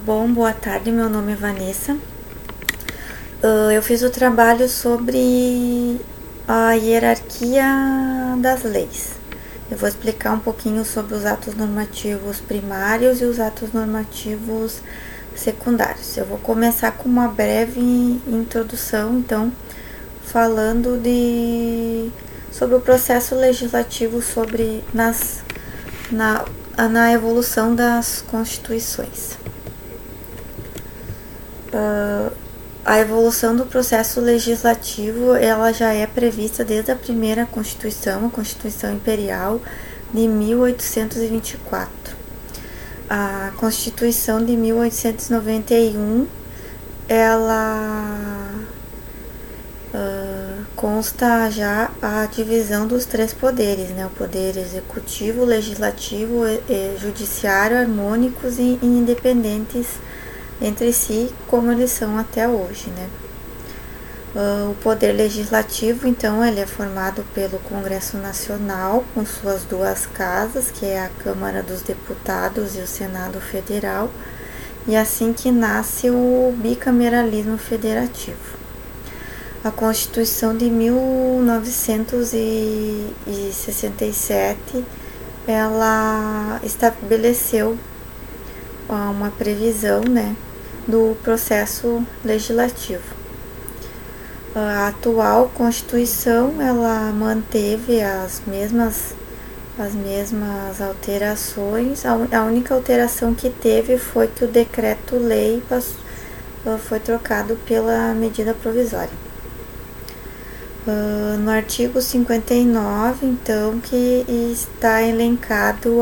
Bom, boa tarde, meu nome é Vanessa. Eu fiz o trabalho sobre a hierarquia das leis. Eu vou explicar um pouquinho sobre os atos normativos primários e os atos normativos secundários. Eu vou começar com uma breve introdução, então, falando sobre o processo legislativo na evolução das constituições. A evolução do processo legislativo ela já é prevista desde a primeira Constituição, a Constituição Imperial de 1824. A Constituição de 1891 ela consta já a divisão dos três poderes, né? O poder executivo, legislativo e judiciário harmônicos e independentes entre si, como eles são até hoje, né? O poder legislativo, então, ele é formado pelo Congresso Nacional, com suas duas casas, que é a Câmara dos Deputados e o Senado Federal, e assim que nasce o bicameralismo federativo. A Constituição de 1967, ela estabeleceu uma previsão, né, do processo legislativo. A atual Constituição, ela manteve as mesmas alterações. A única alteração que teve foi que o decreto-lei foi trocado pela medida provisória. No artigo 59, então, que está elencado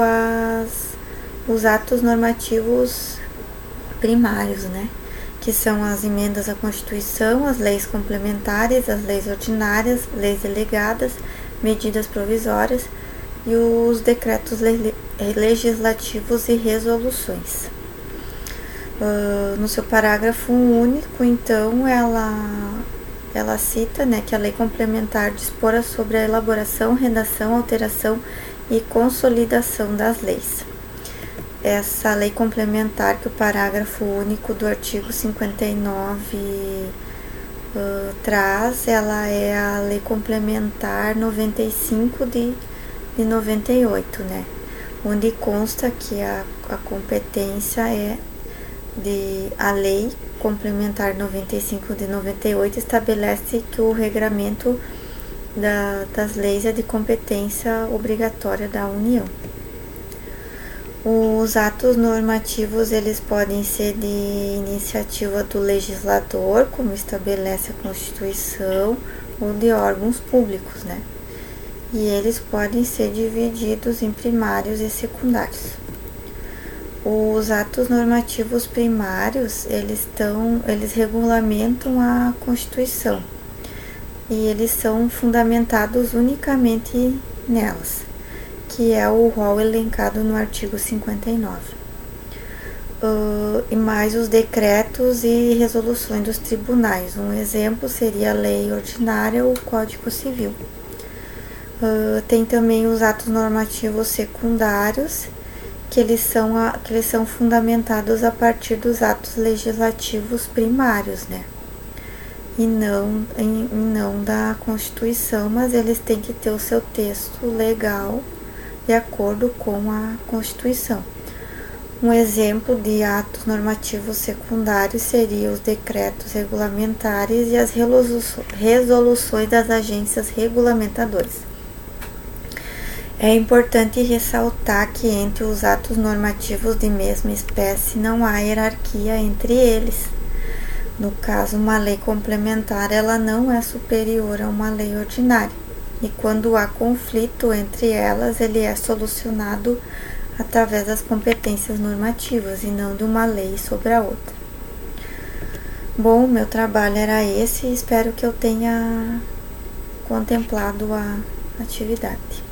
os atos normativos primários, né? Que são as emendas à Constituição, as leis complementares, as leis ordinárias, leis delegadas, medidas provisórias e os decretos legislativos e resoluções. No seu parágrafo único, então, ela cita, né, que a lei complementar disporá sobre a elaboração, redação, alteração e consolidação das leis. Essa lei complementar que o parágrafo único do artigo 59 traz, ela é a lei complementar 95 de 98, né? Onde consta que a competência é a lei complementar 95 de 98 estabelece que o regramento das leis é de competência obrigatória da União. Os atos normativos, eles podem ser de iniciativa do legislador, como estabelece a Constituição, ou de órgãos públicos, né? E eles podem ser divididos em primários e secundários. Os atos normativos primários, eles regulamentam a Constituição e eles são fundamentados unicamente nelas, que é o rol elencado no artigo 59. E mais os decretos e resoluções dos tribunais. Um exemplo seria a lei ordinária ou o Código Civil. Tem também os atos normativos secundários, que eles são fundamentados a partir dos atos legislativos primários, né? E não da Constituição, mas eles têm que ter o seu texto legal de acordo com a Constituição. Um exemplo de atos normativos secundários seria os decretos regulamentares e as resoluções das agências regulamentadoras. É importante ressaltar que entre os atos normativos de mesma espécie não há hierarquia entre eles. No caso, uma lei complementar, ela não é superior a uma lei ordinária. E quando há conflito entre elas, ele é solucionado através das competências normativas e não de uma lei sobre a outra. Bom, meu trabalho era esse e espero que eu tenha contemplado a atividade.